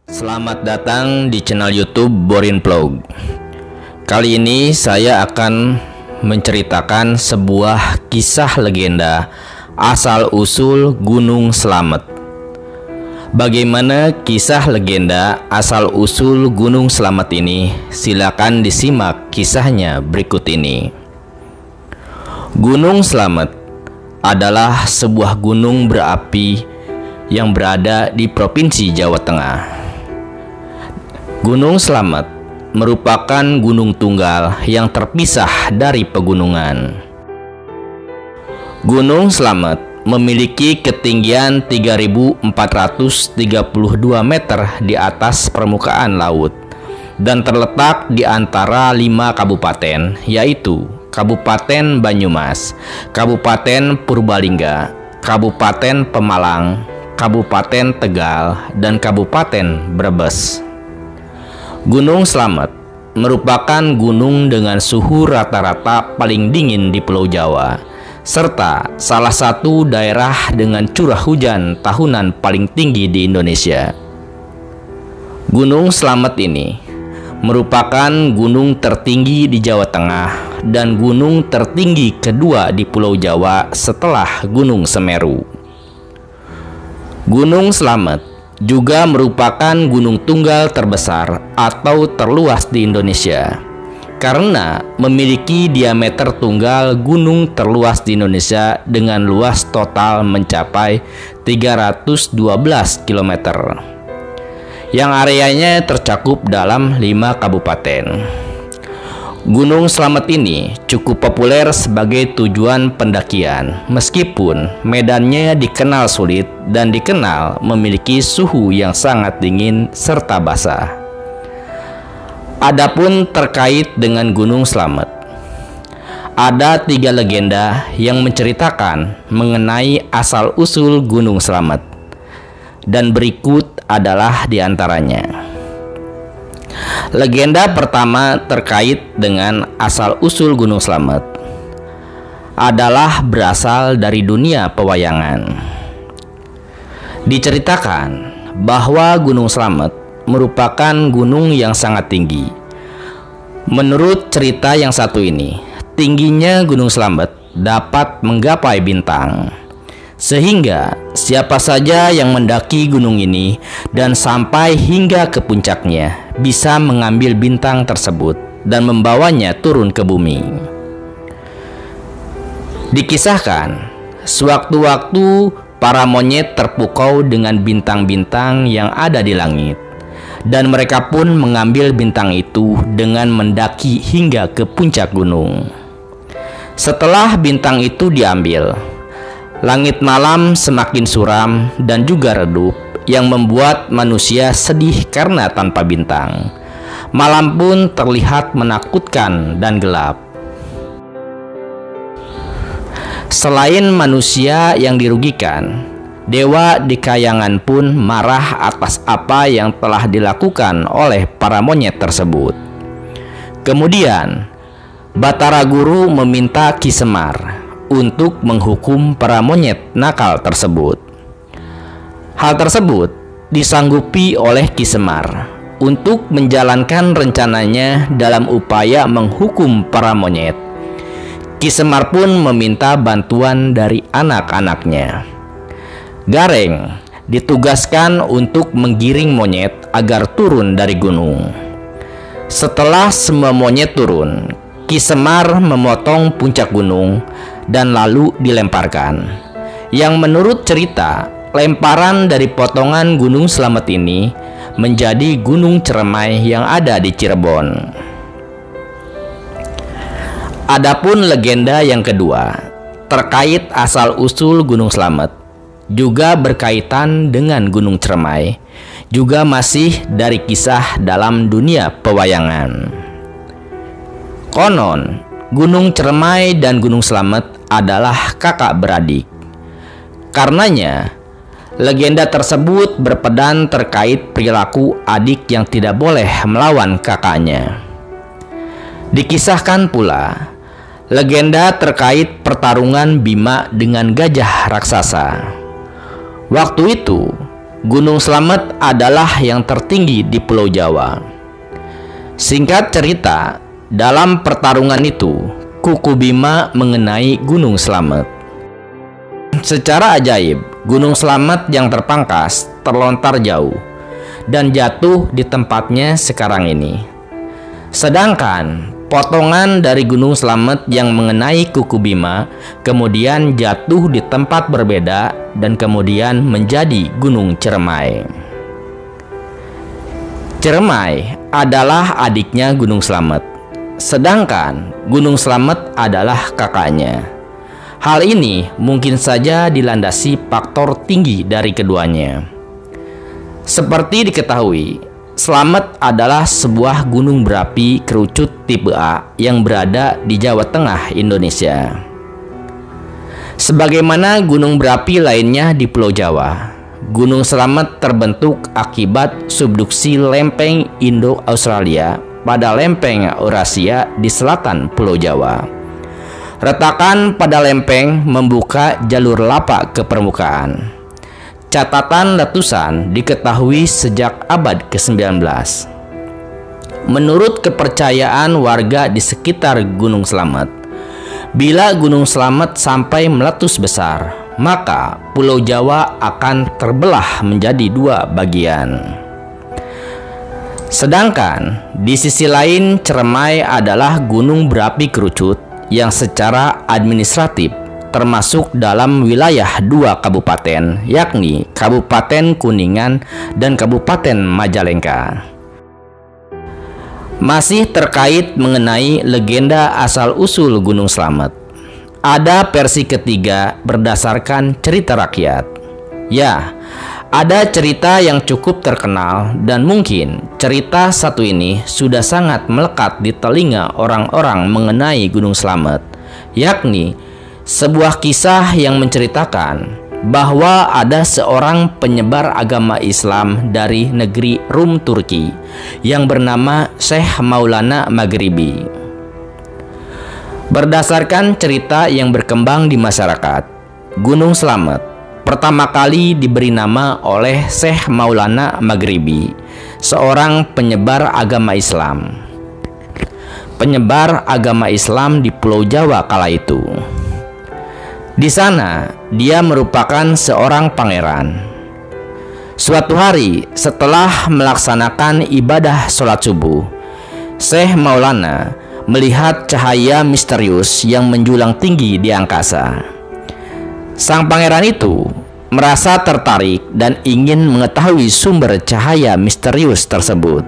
Selamat datang di channel YouTube Borin Vlog. Kali ini saya akan menceritakan sebuah kisah legenda asal-usul Gunung Slamet. Bagaimana kisah legenda asal-usul Gunung Slamet ini? Silakan disimak kisahnya berikut ini. Gunung Slamet adalah sebuah gunung berapi yang berada di Provinsi Jawa Tengah. Gunung Slamet merupakan gunung tunggal yang terpisah dari pegunungan. Gunung Slamet memiliki ketinggian 3.432 meter di atas permukaan laut dan terletak di antara 5 kabupaten, yaitu Kabupaten Banyumas, Kabupaten Purbalingga, Kabupaten Pemalang, Kabupaten Tegal, dan Kabupaten Brebes. Gunung Slamet merupakan gunung dengan suhu rata-rata paling dingin di Pulau Jawa, serta salah satu daerah dengan curah hujan tahunan paling tinggi di Indonesia. Gunung Slamet ini merupakan gunung tertinggi di Jawa Tengah dan gunung tertinggi kedua di Pulau Jawa setelah Gunung Semeru. Gunung Slamet juga merupakan gunung tunggal terbesar atau terluas di Indonesia karena memiliki diameter tunggal gunung terluas di Indonesia dengan luas total mencapai 312 km yang areanya tercakup dalam 5 kabupaten. Gunung Slamet ini cukup populer sebagai tujuan pendakian, meskipun medannya dikenal sulit dan dikenal memiliki suhu yang sangat dingin serta basah. Adapun terkait dengan Gunung Slamet, ada 3 legenda yang menceritakan mengenai asal-usul Gunung Slamet, dan berikut adalah diantaranya. Legenda pertama terkait dengan asal-usul Gunung Slamet adalah berasal dari dunia pewayangan. Diceritakan bahwa Gunung Slamet merupakan gunung yang sangat tinggi. Menurut cerita yang satu ini, tingginya Gunung Slamet dapat menggapai bintang, sehingga siapa saja yang mendaki gunung ini dan sampai hingga ke puncaknya bisa mengambil bintang tersebut dan membawanya turun ke bumi. Dikisahkan, sewaktu-waktu para monyet terpukau dengan bintang-bintang yang ada di langit, dan mereka pun mengambil bintang itu dengan mendaki hingga ke puncak gunung. Setelah bintang itu diambil, langit malam semakin suram dan juga redup, yang membuat manusia sedih karena tanpa bintang. Malam pun terlihat menakutkan dan gelap. Selain manusia yang dirugikan, dewa di kayangan pun marah atas apa yang telah dilakukan oleh para monyet tersebut. Kemudian, Batara Guru meminta Ki Semar untuk menghukum para monyet nakal tersebut. Hal tersebut disanggupi oleh Ki Semar untuk menjalankan rencananya dalam upaya menghukum para monyet. Ki Semar pun meminta bantuan dari anak-anaknya. Gareng ditugaskan untuk menggiring monyet agar turun dari gunung. Setelah semua monyet turun, Ki Semar memotong puncak gunung dan lalu dilemparkan. Yang menurut cerita, lemparan dari potongan Gunung Slamet ini menjadi Gunung Ceremai yang ada di Cirebon. Adapun legenda yang kedua terkait asal-usul Gunung Slamet juga berkaitan dengan Gunung Ceremai, juga masih dari kisah dalam dunia pewayangan. Konon, Gunung Ceremai dan Gunung Slamet adalah kakak beradik. Karenanya, legenda tersebut berpedan terkait perilaku adik yang tidak boleh melawan kakaknya. Dikisahkan pula legenda terkait pertarungan Bima dengan gajah raksasa. Waktu itu, Gunung Slamet adalah yang tertinggi di Pulau Jawa. Singkat cerita, dalam pertarungan itu, Kuku Bima mengenai Gunung Slamet. Secara ajaib, Gunung Slamet yang terpangkas terlontar jauh dan jatuh di tempatnya sekarang ini. Sedangkan potongan dari Gunung Slamet yang mengenai Kuku Bima kemudian jatuh di tempat berbeda dan kemudian menjadi Gunung Ciremai. Ciremai adalah adiknya Gunung Slamet, sedangkan Gunung Slamet adalah kakaknya. Hal ini mungkin saja dilandasi faktor tinggi dari keduanya. Seperti diketahui, Slamet adalah sebuah gunung berapi kerucut tipe A yang berada di Jawa Tengah, Indonesia. Sebagaimana gunung berapi lainnya di Pulau Jawa, Gunung Slamet terbentuk akibat subduksi lempeng Indo-Australia pada lempeng Eurasia di selatan Pulau Jawa. Retakan pada lempeng membuka jalur lapak ke permukaan. Catatan letusan diketahui sejak abad ke-19. Menurut kepercayaan warga di sekitar Gunung Slamet, bila Gunung Slamet sampai meletus besar, maka Pulau Jawa akan terbelah menjadi dua bagian. Sedangkan di sisi lain, Ciremai adalah gunung berapi kerucut yang secara administratif termasuk dalam wilayah dua kabupaten, yakni Kabupaten Kuningan dan Kabupaten Majalengka. Masih terkait mengenai legenda asal-usul Gunung Slamet, ada versi ketiga berdasarkan cerita rakyat. Ya, ada cerita yang cukup terkenal dan mungkin cerita satu ini sudah sangat melekat di telinga orang-orang mengenai Gunung Slamet, yakni sebuah kisah yang menceritakan bahwa ada seorang penyebar agama Islam dari negeri Rum Turki yang bernama Syekh Maulana Maghribi. Berdasarkan cerita yang berkembang di masyarakat, Gunung Slamet pertama kali diberi nama oleh Syekh Maulana Maghribi, seorang penyebar agama Islam. Penyebar agama Islam di Pulau Jawa kala itu. Di sana, dia merupakan seorang pangeran. Suatu hari, setelah melaksanakan ibadah sholat subuh, Syekh Maulana melihat cahaya misterius yang menjulang tinggi di angkasa. Sang pangeran itu merasa tertarik dan ingin mengetahui sumber cahaya misterius tersebut.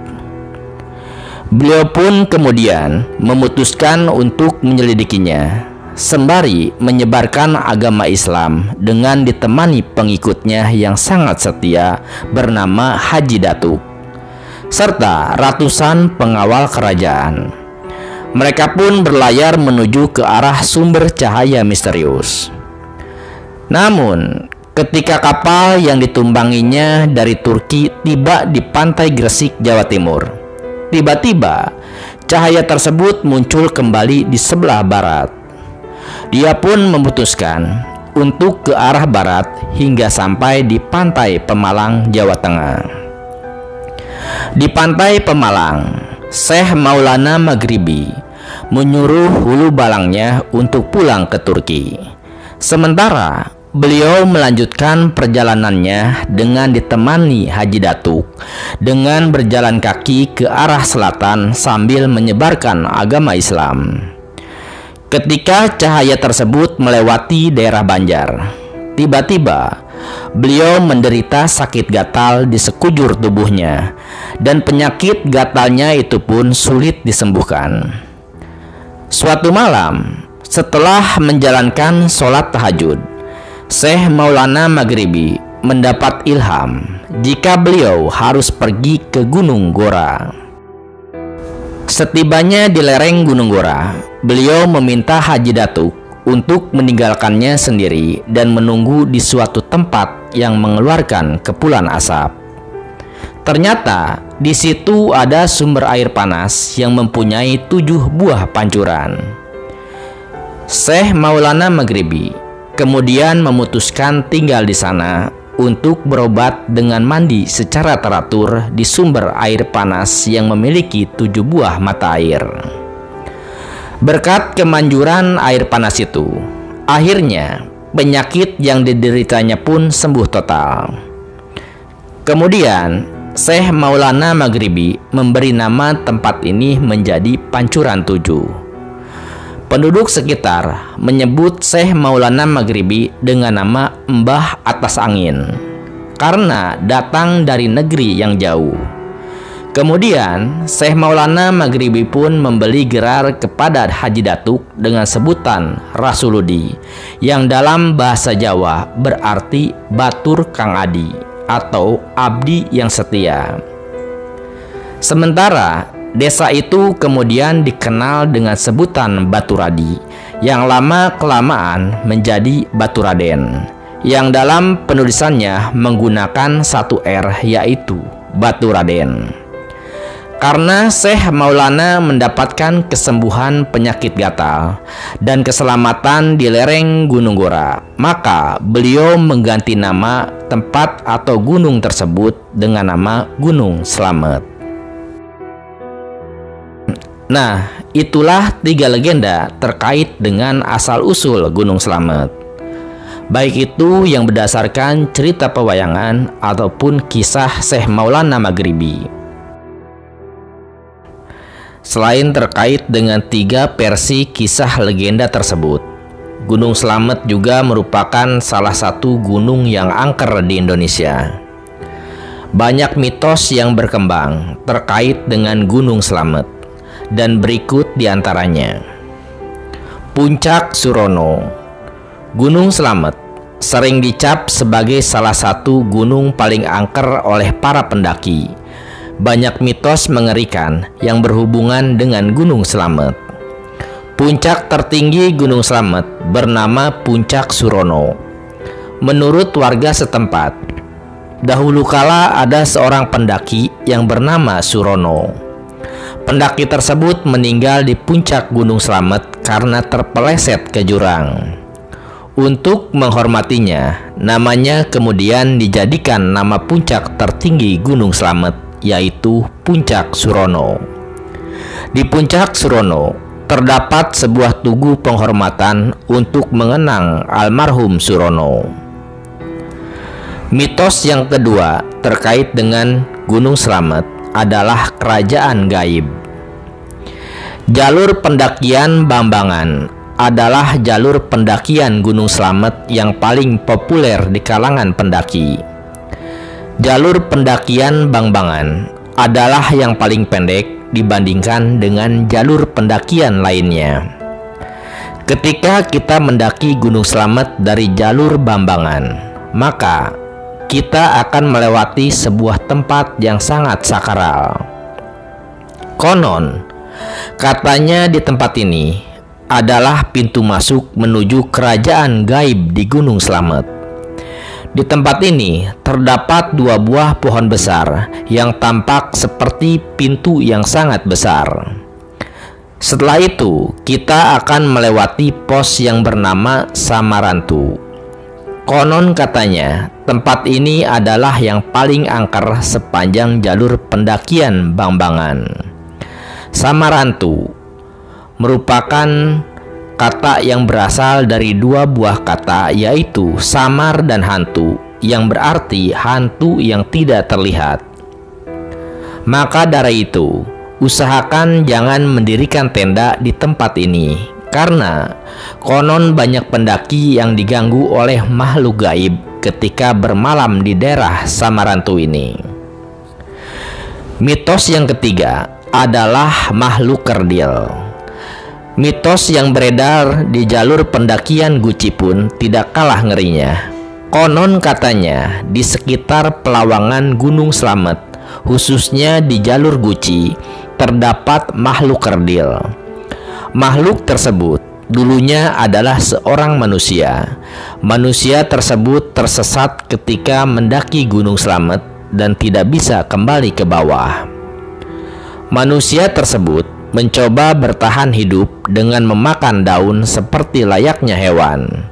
Beliau pun kemudian memutuskan untuk menyelidikinya, sembari menyebarkan agama Islam dengan ditemani pengikutnya yang sangat setia bernama Haji Datuk, serta ratusan pengawal kerajaan. Mereka pun berlayar menuju ke arah sumber cahaya misterius. Namun, ketika kapal yang ditumbanginya dari Turki tiba di pantai Gresik, Jawa Timur, tiba-tiba cahaya tersebut muncul kembali di sebelah barat. Dia pun memutuskan untuk ke arah barat hingga sampai di pantai Pemalang, Jawa Tengah. Di pantai Pemalang, Syekh Maulana Maghribi menyuruh hulu balangnya untuk pulang ke Turki. Sementara beliau melanjutkan perjalanannya dengan ditemani Haji Datuk dengan berjalan kaki ke arah selatan sambil menyebarkan agama Islam. Ketika cahaya tersebut melewati daerah Banjar, tiba-tiba beliau menderita sakit gatal di sekujur tubuhnya, dan penyakit gatalnya itu pun sulit disembuhkan. Suatu malam, setelah menjalankan sholat tahajud, Syekh Maulana Maghribi mendapat ilham jika beliau harus pergi ke Gunung Gora. Setibanya di lereng Gunung Gora, beliau meminta Haji Datuk untuk meninggalkannya sendiri dan menunggu di suatu tempat yang mengeluarkan kepulan asap. Ternyata di situ ada sumber air panas yang mempunyai 7 buah pancuran. Syekh Maulana Maghribi kemudian memutuskan tinggal di sana untuk berobat dengan mandi secara teratur di sumber air panas yang memiliki 7 buah mata air. Berkat kemanjuran air panas itu, akhirnya penyakit yang dideritanya pun sembuh total. Kemudian Syekh Maulana Maghribi memberi nama tempat ini menjadi Pancuran 7. Penduduk sekitar menyebut Syekh Maulana Maghribi dengan nama Mbah Atas Angin karena datang dari negeri yang jauh. Kemudian Syekh Maulana Maghribi pun membeli gelar kepada Haji Datuk dengan sebutan Rasuludi, yang dalam bahasa Jawa berarti Batur Kang Adi atau abdi yang setia. Sementara desa itu kemudian dikenal dengan sebutan Baturadi, yang lama-kelamaan menjadi Baturaden, yang dalam penulisannya menggunakan satu R, yaitu Baturaden. Karena Syekh Maulana mendapatkan kesembuhan penyakit gatal dan keselamatan di lereng Gunung Gora, maka beliau mengganti nama tempat atau gunung tersebut dengan nama Gunung Slamet. Nah, itulah 3 legenda terkait dengan asal-usul Gunung Slamet. Baik itu yang berdasarkan cerita pewayangan ataupun kisah Syekh Maulana Maghribi. Selain terkait dengan 3 versi kisah legenda tersebut, Gunung Slamet juga merupakan salah satu gunung yang angker di Indonesia. Banyak mitos yang berkembang terkait dengan Gunung Slamet, dan berikut diantaranya. Puncak Surono. Gunung Slamet sering dicap sebagai salah satu gunung paling angker oleh para pendaki. Banyak mitos mengerikan yang berhubungan dengan Gunung Slamet. Puncak tertinggi Gunung Slamet bernama Puncak Surono. Menurut warga setempat, dahulu kala ada seorang pendaki yang bernama Surono. Pendaki tersebut meninggal di puncak Gunung Slamet karena terpeleset ke jurang. Untuk menghormatinya, namanya kemudian dijadikan nama puncak tertinggi Gunung Slamet, yaitu Puncak Surono. Di Puncak Surono terdapat sebuah tugu penghormatan untuk mengenang almarhum Surono. Mitos yang kedua terkait dengan Gunung Slamet adalah kerajaan gaib. Jalur pendakian Bambangan adalah jalur pendakian Gunung Slamet yang paling populer di kalangan pendaki. Jalur pendakian Bambangan adalah yang paling pendek dibandingkan dengan jalur pendakian lainnya. Ketika kita mendaki Gunung Slamet dari jalur Bambangan, maka kita akan melewati sebuah tempat yang sangat sakral. Konon, katanya di tempat ini adalah pintu masuk menuju kerajaan gaib di Gunung Slamet. Di tempat ini terdapat 2 buah pohon besar yang tampak seperti pintu yang sangat besar. Setelah itu, kita akan melewati pos yang bernama Samarantu. Konon katanya, tempat ini adalah yang paling angker sepanjang jalur pendakian Bambangan. Samarantu merupakan kata yang berasal dari 2 buah kata, yaitu samar dan hantu, yang berarti hantu yang tidak terlihat. Maka dari itu, usahakan jangan mendirikan tenda di tempat ini, karena konon banyak pendaki yang diganggu oleh makhluk gaib ketika bermalam di daerah Samarantu ini. Mitos yang ketiga adalah makhluk kerdil. Mitos yang beredar di jalur pendakian Guci pun tidak kalah ngerinya. Konon katanya di sekitar pelawangan Gunung Slamet, khususnya di jalur Guci, terdapat makhluk kerdil. Makhluk tersebut dulunya adalah seorang manusia. Manusia tersebut tersesat ketika mendaki Gunung Slamet dan tidak bisa kembali ke bawah. Manusia tersebut mencoba bertahan hidup dengan memakan daun seperti layaknya hewan.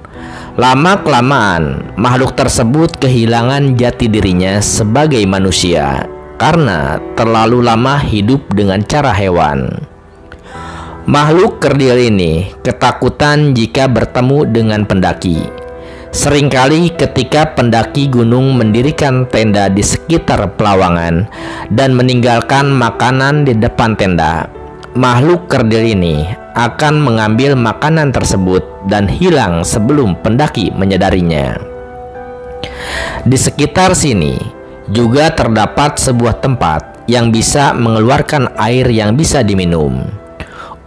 Lama-kelamaan, makhluk tersebut kehilangan jati dirinya sebagai manusia karena terlalu lama hidup dengan cara hewan. Makhluk kerdil ini ketakutan jika bertemu dengan pendaki. Seringkali ketika pendaki gunung mendirikan tenda di sekitar pelawangan dan meninggalkan makanan di depan tenda, makhluk kerdil ini akan mengambil makanan tersebut dan hilang sebelum pendaki menyadarinya. Di sekitar sini juga terdapat sebuah tempat yang bisa mengeluarkan air yang bisa diminum.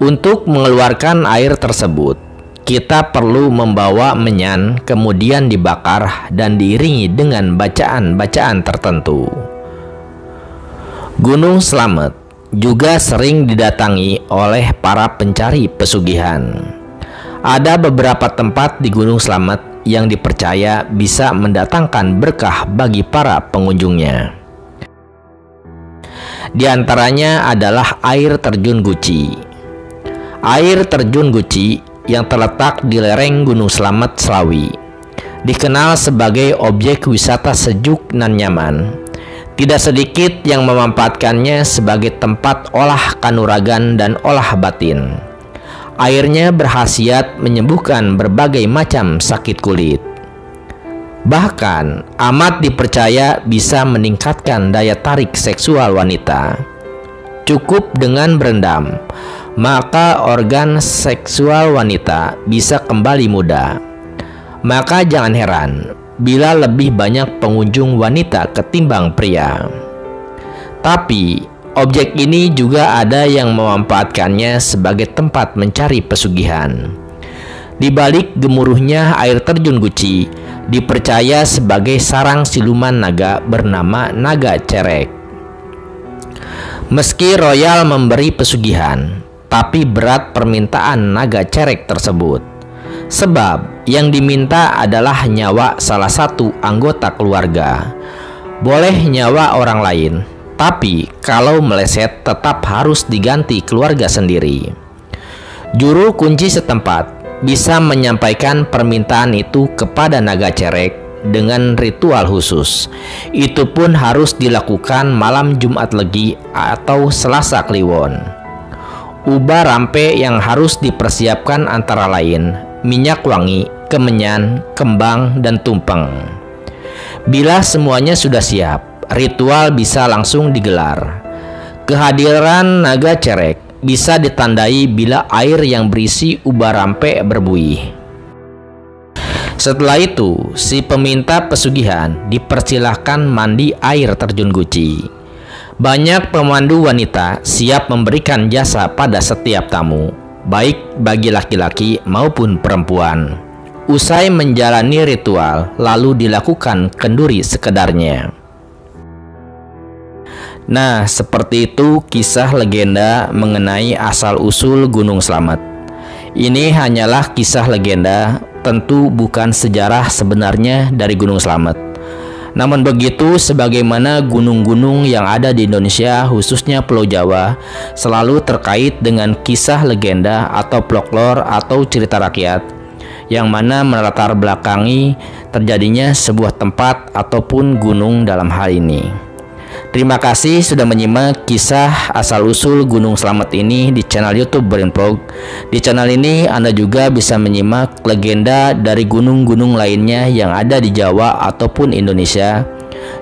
Untuk mengeluarkan air tersebut, kita perlu membawa menyan, kemudian dibakar dan diiringi dengan bacaan-bacaan tertentu. Gunung Slamet juga sering didatangi oleh para pencari pesugihan. Ada beberapa tempat di Gunung Slamet yang dipercaya bisa mendatangkan berkah bagi para pengunjungnya. Di antaranya adalah air terjun Guci. Air terjun Guci yang terletak di lereng Gunung Slamet, Slawi, dikenal sebagai objek wisata sejuk dan nyaman. Tidak sedikit yang memanfaatkannya sebagai tempat olah kanuragan dan olah batin. Airnya berkhasiat menyembuhkan berbagai macam sakit kulit. Bahkan amat dipercaya bisa meningkatkan daya tarik seksual wanita. Cukup dengan berendam, maka organ seksual wanita bisa kembali muda. Maka jangan heran bila lebih banyak pengunjung wanita ketimbang pria. Tapi objek ini juga ada yang memanfaatkannya sebagai tempat mencari pesugihan. Di balik gemuruhnya air terjun Guci dipercaya sebagai sarang siluman naga bernama naga cerek. Meski royal memberi pesugihan, tapi berat permintaan naga cerek tersebut. Sebab yang diminta adalah nyawa salah satu anggota keluarga. Boleh nyawa orang lain, tapi kalau meleset tetap harus diganti keluarga sendiri. Juru kunci setempat bisa menyampaikan permintaan itu kepada naga cerek dengan ritual khusus. Itu pun harus dilakukan malam Jumat Legi atau Selasa Kliwon. Ubah rampe yang harus dipersiapkan antara lain minyak wangi, kemenyan, kembang, dan tumpeng. Bila semuanya sudah siap, ritual bisa langsung digelar. Kehadiran naga cerek bisa ditandai bila air yang berisi ubah rampe berbuih. Setelah itu, si peminta pesugihan dipersilahkan mandi air terjun Guci. Banyak pemandu wanita siap memberikan jasa pada setiap tamu, baik bagi laki-laki maupun perempuan. Usai menjalani ritual, lalu dilakukan kenduri sekedarnya. Nah, seperti itu kisah legenda mengenai asal-usul Gunung Slamet. Ini hanyalah kisah legenda, tentu bukan sejarah sebenarnya dari Gunung Slamet. Namun begitu, sebagaimana gunung-gunung yang ada di Indonesia, khususnya Pulau Jawa, selalu terkait dengan kisah legenda atau folklore atau cerita rakyat, yang mana melatar belakangi terjadinya sebuah tempat ataupun gunung dalam hal ini. Terima kasih sudah menyimak kisah asal-usul Gunung Slamet ini di channel YouTube Brainprog. Di channel ini Anda juga bisa menyimak legenda dari gunung-gunung lainnya yang ada di Jawa ataupun Indonesia.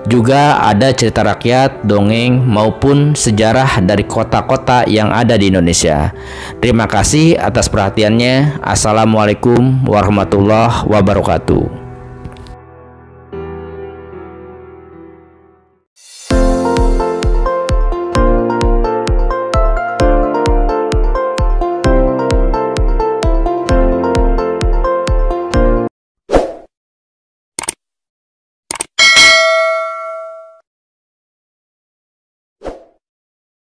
Juga ada cerita rakyat, dongeng, maupun sejarah dari kota-kota yang ada di Indonesia. Terima kasih atas perhatiannya. Assalamualaikum warahmatullahi wabarakatuh.